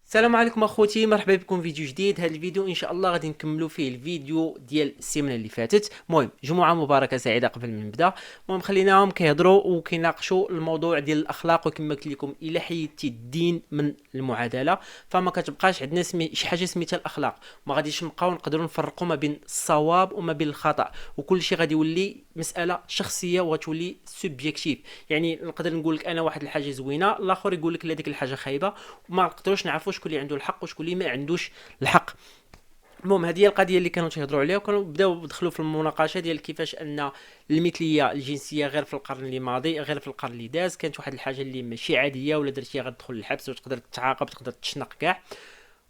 السلام عليكم اخوتي، مرحبا بكم في فيديو جديد. هذا الفيديو ان شاء الله غادي نكملوا فيه الفيديو ديال السيمانه اللي فاتت. المهم جمعه مباركه سعيده قبل ما نبدا. المهم خليناهم كيهضروا وكيناقشوا الموضوع ديال الاخلاق، وكما قلت لكم الا حيدتي الدين من المعادله فما كتبقاش عندنا شي حاجه سميتها الاخلاق، ما غاديش نبقاو نقدروا نفرقوا ما بين الصواب وما بين الخطا، وكل شيء غادي يولي مساله شخصيه وغتولي سوبجيكتيف. يعني نقدر نقول لك انا واحد الحاجه زوينه، الاخر يقول لك لا ديك الحاجه خايبه، وما نقدروش نعرفوا شكون اللي عنده الحق وشكون اللي ما عندوش الحق. المهم هذه هي القضيه اللي كانوا تيهضروا عليها، وكانوا بداو يدخلوا في المناقشه ديال كيفاش ان المثليه الجنسيه غير في القرن اللي ماضي، غير في القرن اللي داز كانت واحد الحاجه اللي ماشي عاديه، ولا درتيها غتدخل للحبس وتقدر تتعاقب، تقدر تشنق كاع.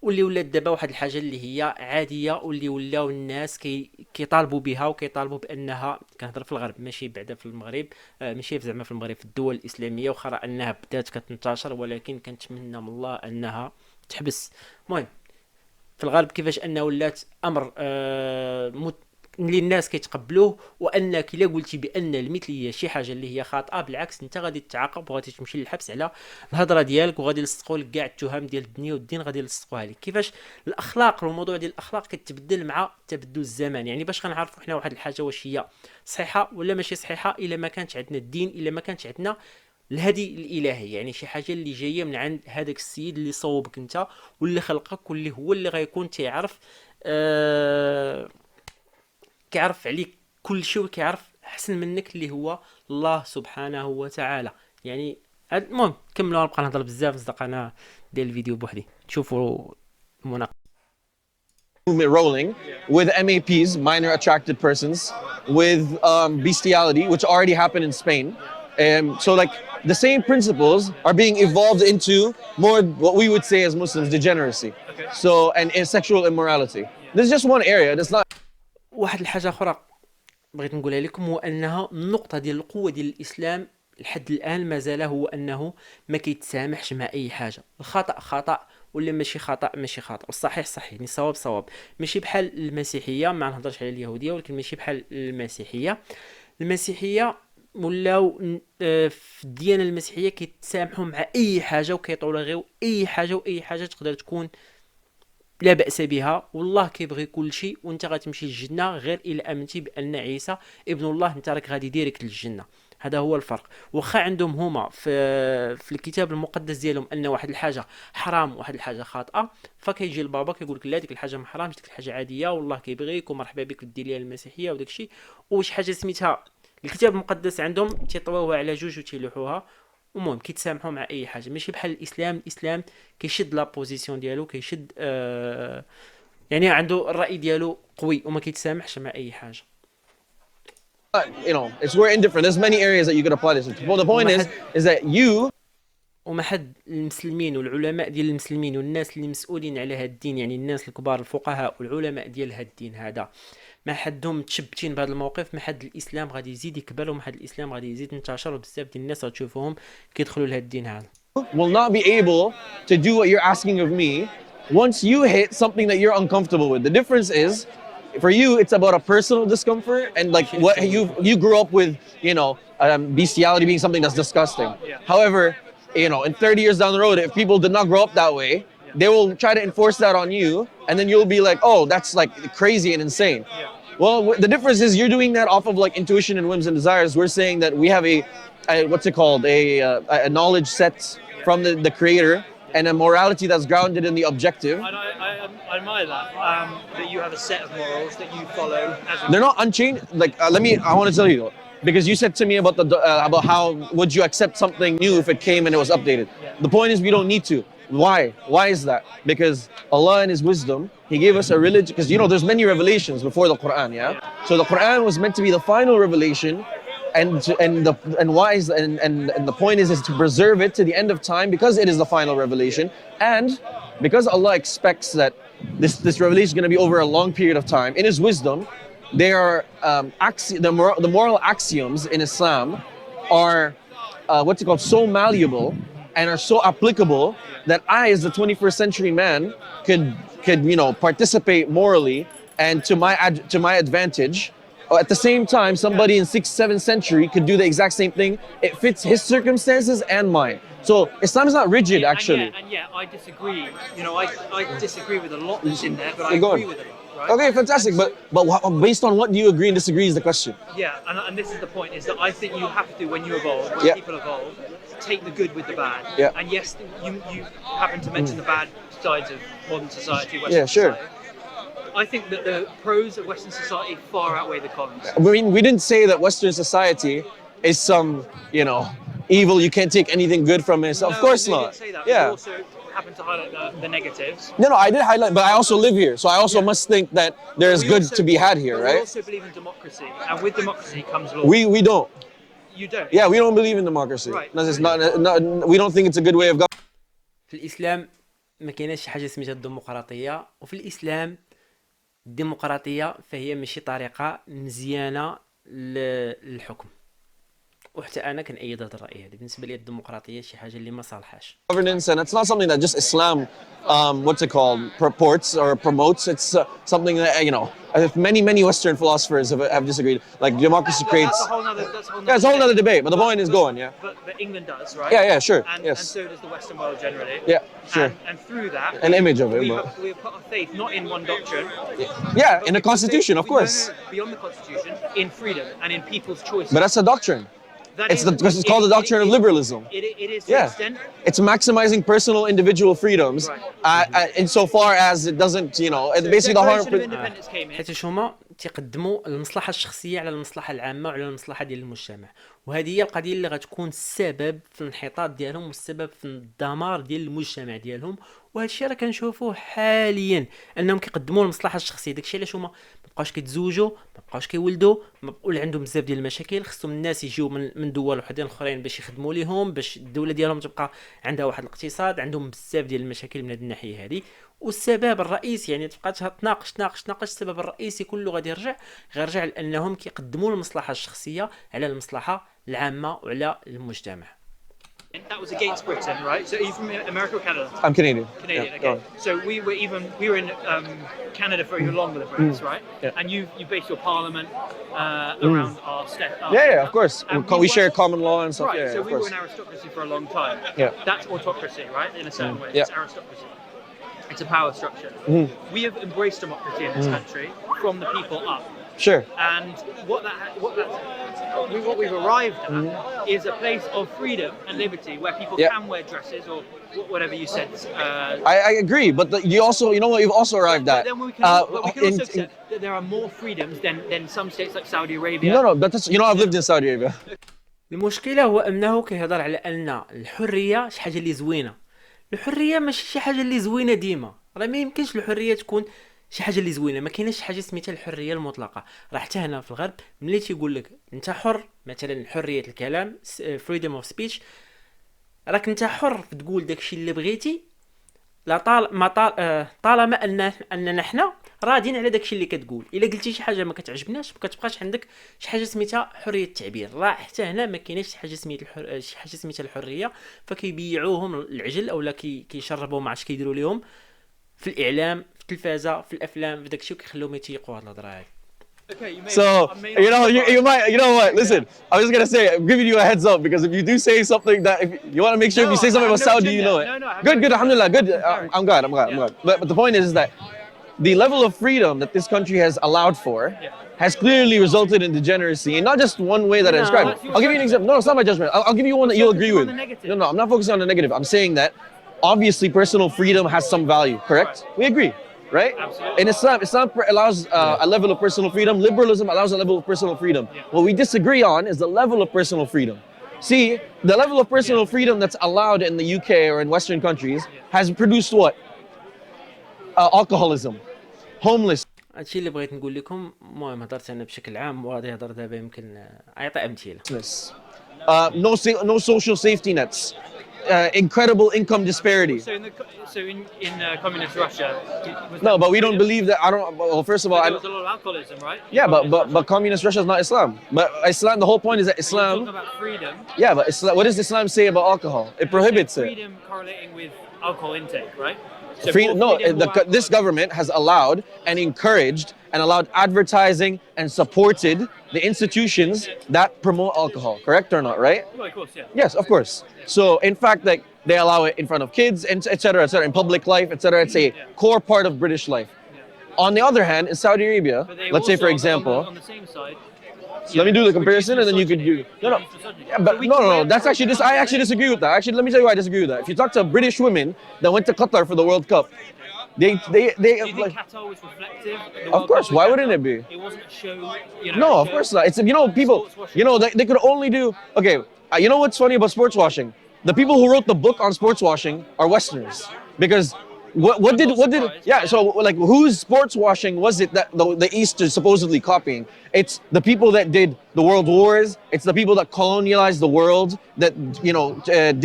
واللي ولات دابا واحد الحاجه اللي هي عاديه، واللي ولاو الناس كيطالبوا بها وكيطالبوا بانها، كنهضر في الغرب ماشي بعدا في المغرب، ماشي زعما في المغرب، في الدول الاسلاميه، واخا انها بدات كتنتشر ولكن كنتمنى من الله انها تحبس. المهم في الغالب كيفاش انه ولات امر اللي الناس كيتقبلوه، وانك الا قلتي بان المثليه شي حاجه اللي هي خاطئه بالعكس انت غادي تتعاقب وغادي تمشي للحبس على الهضره ديالك، وغادي يلصقوا لك كاع التهم ديال الدنيا والدين غادي يلصقوها لك. كيفاش الاخلاق والموضوع ديال الاخلاق كتبدل مع تبدل الزمان. يعني باش غنعرفوا حنا واحد الحاجه واش هي صحيحه ولا ماشي صحيحه الا ما كانش عندنا الدين، الا ما كانش عندنا الهدي الالهي، يعني شي حاجه اللي جايه من عند هذاك السيد اللي صوبك انت واللي خلقك، واللي هو اللي غيكون تيعرف كيعرف عليك كل شيء، وكيعرف احسن منك اللي هو الله سبحانه وتعالى. يعني المهم كملوا، نبقى نهضر بزاف نصدق انا ديال الفيديو بوحدي. تشوفوا المناقشه. movement rolling with MAPs, minor attracted persons, with bestiality, which already happened in Spain. So, like, the same principles are being evolved into more what we would say as Muslims degeneracy. So, and sexual immorality. This is just one area. That's not. واحد الحاجه اخرى بغيت نقولها لكم، هو انها النقطه ديال القوه ديال الاسلام لحد الان ما زال هو انه ما كيتسامحش مع اي حاجه. الخطا خطا، ولا ماشي خطا ماشي خطا، والصحيح صحيح، يعني صواب صواب. ماشي بحال المسيحيه، ما نهضرش على اليهوديه، ولكن ماشي بحال المسيحيه ولاو في الديانه المسيحيه كيتسامحوا مع اي حاجه وكيطولغيو اي حاجه، واي حاجه تقدر تكون لا بأس بها، والله كيبغي كل شيء، وانت غتمشي للجنة غير إلا آمنتي بأن عيسى ابن الله، انت راك غادي ديريكت للجنة. هذا هو الفرق. واخا عندهم هما في الكتاب المقدس ديالهم ان واحد الحاجه حرام وواحد الحاجه خاطئه، فكيجي البابا كيقول لك لا ديك الحاجه ما حرامش، ديك الحاجه عاديه، والله كيبغيك ومرحبا بك دير ليها المسيحيه وداك الشيء. وشي حاجه سميتها الكتاب المقدس عندهم تيطويوها على جوج وتيلوحوها. المهم كيتسامحوا مع اي حاجه، ماشي بحال الاسلام كيشد لا بوزيسيون ديالو، كيشد يعني عنده الراي ديالو قوي وما كيتسامحش مع اي حاجه. It's we're indifferent. There's many areas that you could apply this to. Well, the point is that you. وما حد المسلمين والعلماء ديال المسلمين والناس اللي مسؤولين على هذا الدين، يعني الناس الكبار الفقهاء والعلماء ديال هذا الدين هذا، ما حدهم متشبتين بهذا الموقف. ما حد الاسلام غادي يزيد يكبر، وما حد الاسلام غادي يزيد ينتشر، وبزاف ديال الناس غتشوفوهم كيدخلوا لهذا الدين هذا. will not be able to do what you're asking of me once you hit something that you're uncomfortable with. The difference is, for you, it's about a personal discomfort and like what you grew up with, bestiality being something that's disgusting. However, in 30 years down the road, if people did not grow up that way, they will try to enforce that on you, and then you'll be like, oh, that's like crazy and insane. Well, the difference is you're doing that off of like intuition and whims and desires. We're saying that we have what's it called, a knowledge set from the creator, and a morality that's grounded in the objective. And I admire that, that you have a set of morals that you follow. They're not unchanged. Like, I want to tell you though, because you said to me about how would you accept something new if it came and it was updated. The point is we don't need to. Why? Why is that? Because Allah in His wisdom, He gave us a religion. Because there's many revelations before the Quran, yeah. So the Quran was meant to be the final revelation. And the point is to preserve it to the end of time, because it is the final revelation, and because Allah expects that this revelation is going to be over a long period of time. In His wisdom, they are the moral axioms in Islam are so malleable and are so applicable that I, as the 21st century man, could participate morally and to my advantage at the same time, somebody in 6th, 7th century could do the exact same thing. It fits his circumstances and mine. So Islam is not rigid, actually. And yeah, I disagree. You know, I disagree with a lot that's in there, but I Go on. agree with it. Right? Okay, fantastic. But based on what do you agree and disagree is the question. Yeah, and this is the point: is that I think you have to, when you evolve, when Yeah. people evolve, take the good with the bad. Yeah. And yes, you happen to mention the bad sides of modern society, Western Yeah, sure. society. I think that the pros of Western society far outweigh the cons. I mean, we didn't say that Western society is some, evil. You can't take anything good from it. So of course no, you not. didn't say that. Yeah. You also happen to highlight the negatives. No, I did highlight, but I also live here, so I also must think that there is We good also- to be had here, but We right? also believe in democracy, and with democracy comes law. We don't. You don't. Yeah, we don't believe in democracy. Right. No, it's not, we don't think it's a good way of government. في الاسلام ما كايناش شي حاجه سميتها الديمقراطيه، وفي الاسلام الديمقراطيه فهي ماشي طريقه مزيانه للحكم، وحتى انا كنأيد هذا الراي هذا. بالنسبه لي الديمقراطيه شي حاجه اللي ما صالحاش. Governance, and it's not something that just Islam, what's it called, purports or promotes. It's something that many Western philosophers have disagreed. Like democracy creates. That's a whole nother. Yeah, it's a whole other debate. But the point is going. Yeah. But England does, right? Yeah, sure. And, Yes. and so does the Western world generally. Yeah, sure. And through that, An image of it, we but- have put our faith not in one doctrine. Yeah, in the Constitution, of course. No, beyond the Constitution, in freedom and in people's choices. But that's a doctrine. That It's is- because it's called the doctrine of liberalism. It is to an Yeah, extent. it's maximizing personal individual freedoms, Right. insofar as it doesn't, basically the Declaration of harm. Independence came in. حيت هما تيقدموا المصلحه الشخصيه على المصلحه العامه وعلى المصلحه ديال المجتمع، وهذه هي القضيه اللي غتكون السبب في الانحطاط ديالهم والسبب في الدمار ديال المجتمع ديالهم. وهذا الشيء راه كنشوفوه حاليا، انهم كيقدموا المصلحه الشخصيه. داكشي علاش هما ما بقاوش كيتزوجوا، ما بقاوش كيولدوا، ما بقاو عندهم بزاف ديال المشاكل. خصهم الناس يجيو من دول وحدين اخرين باش يخدموا ليهم، باش الدوله ديالهم تبقى عندها واحد الاقتصاد. عندهم بزاف ديال المشاكل من هذه الناحيه هذه. والسبب الرئيسي تبقى تناقش السبب الرئيسي كله غادي يرجع لانهم كيقدموا المصلحه الشخصيه على المصلحه العامه وعلى المجتمع. That was against Britain, right? So are you from America or Canada? I'm Canadian. Canadian, Yeah, okay. go on. So we were in Canada for even longer than Brits, right? Yeah. And you base your parliament around our state. Yeah, of course. And We share common law and stuff. Right. Yeah, So of we were course. an aristocracy for a long time. Yeah. That's autocracy, right? In a certain way, Yeah. it's aristocracy. It's a power structure. We have embraced democracy in this country from the people up. Sure. And what we've arrived at is a place of freedom and liberty where people Yeah. can wear dresses or whatever you said. I agree, but you know what you've also arrived But at. then we can, but we can also accept that there are more freedoms than some states like Saudi Arabia. No, that's I've lived in Saudi Arabia. المشكله هو انه كيهضر على ان الحريه شي حاجه اللي زوينه. الحريه ماشي شي حاجه اللي زوينه ديما، راه ما يمكنش الحريه تكون شي حاجه اللي زوينه. ما كايناش شي حاجه سميتها الحريه المطلقه. راه حتى هنا في الغرب ملي تيقول لك انت حر، مثلا حريه الكلام freedom of speech، راك انت حر تقول داكشي اللي بغيتي، لا طالما اننا حنا راضين على داكشي اللي كتقول. الا قلتي شي حاجه ما كتعجبناش ما كتبقاش عندك شي حاجه سميتها حريه التعبير. راه حتى هنا ما كايناش شي حاجه سميتها الحريه. فكيبيعوهم العجل اولا كيشربوا ما عرفتش كيديروا لهم في الاعلام، في التلفازه، في الافلام، في داكشي، وكيخلوهم يتيقوا هاد الهضره هادي. Okay, you may So I may not- you might, what? Listen, I was just gonna say, I'm giving you a heads up because if you do say something that if you want to make sure if No, you say I something have about no Saudi, you know it. agenda. No, I have Good, no good, agenda. alhamdulillah, good. Sorry. I'm glad. But the point is that the level of freedom that this country has allowed for has clearly resulted in degeneracy, and not just one way that I No, described it. that's your I'll give you an example. No, it's not my judgment. I'll give you one that you'll agree with. Focusing on the negative. No, I'm not focusing on the negative. I'm saying that obviously personal freedom has some value, correct? We agree, right? Absolutely. In Islam allows a level of personal freedom. Liberalism allows a level of personal freedom. What we disagree on is the level of personal freedom. See, the level of personal freedom that's allowed in the UK or in Western countries has produced what? Alcoholism, homeless. هادشي اللي بغيت نقول لكم. المهم هضرت انا بشكل عام وغادي نهضر دابا يمكن اعطي امثله. No social safety nets, incredible income disparity. So in communist Russia. No, but we don't believe that. Well, first of all, There was a lot of alcoholism, right? yeah, but communist Russia is not Islam. But Islam, the whole point is that Talking Islam. about freedom. Yeah, but Islam, what does Islam say about alcohol? It prohibits it. Freedom correlating with alcohol intake, right? So Free, more no, freedom, more alcohol. this government has allowed and encouraged and allowed advertising and supported the institutions that promote alcohol. Correct or not? Right? Well, of course, yeah. Yes, of course. So in fact, like they allow it in front of kids, and et cetera, in public life, et cetera. It's a core part of British life. On the other hand, in Saudi Arabia, But they let's say also, for example, on the same side. let me do the comparison, and then you could do. No, no. Yeah, but no. That's actually this. I actually disagree with that. Actually, let me tell you why I disagree with that. If you talk to British women that went to Qatar for the World Cup, they. Do you think like, Qatar was reflective? of course. Why wouldn't it be? It wasn't a show. No, of course not. It's people. They could only do. Okay, you know what's funny about sports washing? The people who wrote the book on sports washing are Westerners, because what did yeah, so like whose sports washing was it that the East is supposedly copying? It's the people that did the world wars. It's the people that colonialized the world, that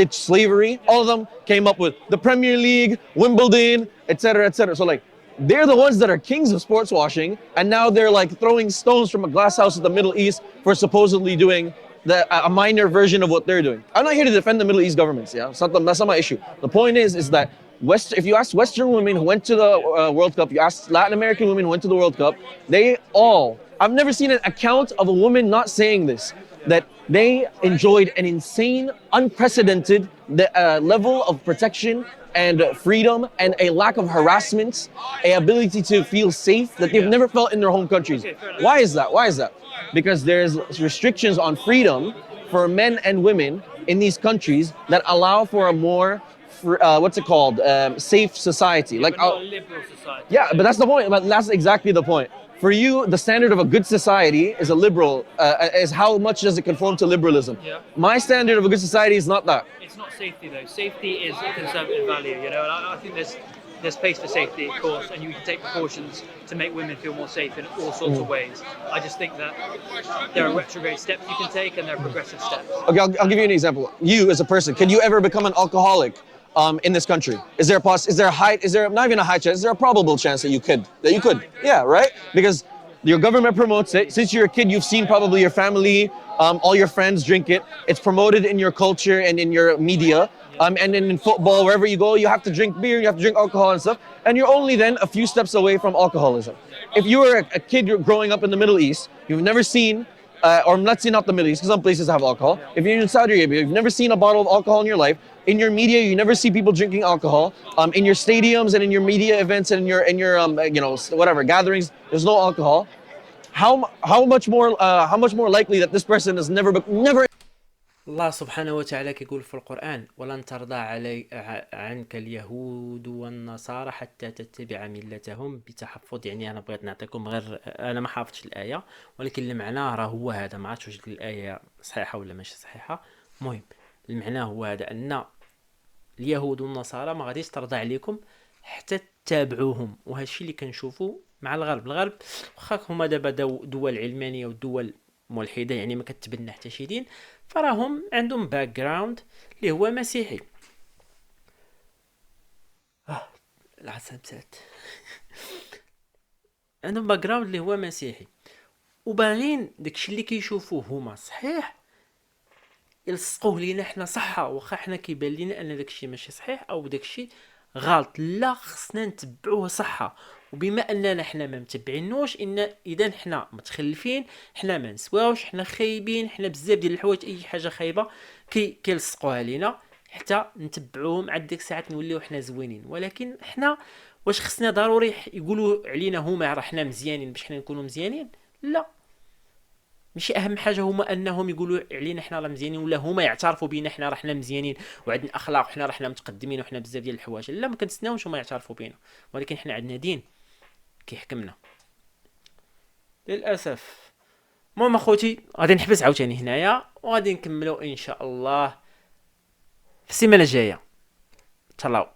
did slavery. All of them came up with the Premier League, Wimbledon, etc., etc. So like they're the ones that are kings of sports washing, and now they're like throwing stones from a glass house in the Middle East for supposedly doing a minor version of what they're doing. I'm not here to defend the Middle East governments. Yeah, that's not my issue. The point is that if you ask Western women who went to the World Cup, you ask Latin American women who went to the World Cup, I've never seen an account of a woman not saying this, that they enjoyed an insane, unprecedented level of protection and freedom and a lack of harassment, a ability to feel safe that they've never felt in their home countries. Why is that? Because there's restrictions on freedom for men and women in these countries that allow for a more safe society. Like a liberal society. Yeah, but that's the point. But that's exactly the point. For you, the standard of a good society is a liberal. Is how much does it conform to liberalism? Yeah. My standard of a good society is not that. It's not safety though. Safety is a conservative value, and I think there's space for safety, of course, and you can take precautions to make women feel more safe in all sorts of ways. I just think that there are retrograde steps you can take, and there are progressive steps. Okay, I'll give you an example. You as a person, can you ever become an alcoholic in this country? Is there not even a high chance? Is there a probable chance that you could? Yeah, right? Because your government promotes it. Since you're a kid, you've seen probably your family, all your friends drink it. It's promoted in your culture and in your media. And then in football, wherever you go, you have to drink beer, you have to drink alcohol and stuff. And you're only then a few steps away from alcoholism. If you were a kid growing up in the Middle East, you've never seen, or let's say not the Middle East, because some places have alcohol. If you're in Saudi Arabia, you've never seen a bottle of alcohol in your life. In your media, you never see people drinking alcohol. In your stadiums and in your media events and in your whatever gatherings, there's no alcohol. How much more likely that this person has never. الله سبحانه وتعالى كيقول في القرآن: ولن ترضى عنك اليهود والنصارى حتى تتبع ملتهم بتحفظ. يعني أنا بغيت نعطيكم غير، أنا ما حافظش الآية، ولكن المعنى راه هو هذا. ما عرفتش واش الآية صحيحة ولا ماشي صحيحة. المهم المعنى هو هذا، أن اليهود والنصارى ما غاديش ترضى عليكم حتى تتابعوهم. وهذا الشيء اللي كنشوفوا مع الغرب واخا هما دابا دول علمانية ودول ملحدة، يعني ما كتبنى حتى شي دين، فراهم عندهم باك جراوند اللي هو مسيحي. العصا مسات. عندهم باك جراوند اللي هو مسيحي، وباغين داكشي اللي كيشوفوه هما صحيح يلصقوه لينا حنا صحة، واخا حنا كيبان لينا ان داكشي ماشي صحيح او داكشي غلط. لا، خصنا نتبعوه صحة. وبما اننا حنا ما متبعينوش، اذا حنا متخلفين، حنا ما نسواوش، حنا خايبين، حنا بزاف ديال الحوايج، اي حاجه خايبه كيلصقوها لينا حتى نتبعوهم. عاد ديك الساعات نوليو حنا زوينين. ولكن حنا واش خصنا ضروري يقولوا علينا هما راه حنا مزيانين باش حنا نكونوا مزيانين؟ لا، ماشي اهم حاجه هما انهم يقولوا علينا حنا راه مزيانين، ولا هما يعترفوا بينا حنا راه حنا مزيانين وعندنا اخلاق وحنا راه حنا متقدمين وحنا بزاف ديال الحوايج. لا، ما كنتسناوش هما يعترفوا بينا، ولكن حنا عندنا دين كيحكمنا للاسف. المهم اخوتي، غادي نحبس عاوتاني هنايا، وغادي نكملوا ان شاء الله في السيمانه الجايه. تهلاو.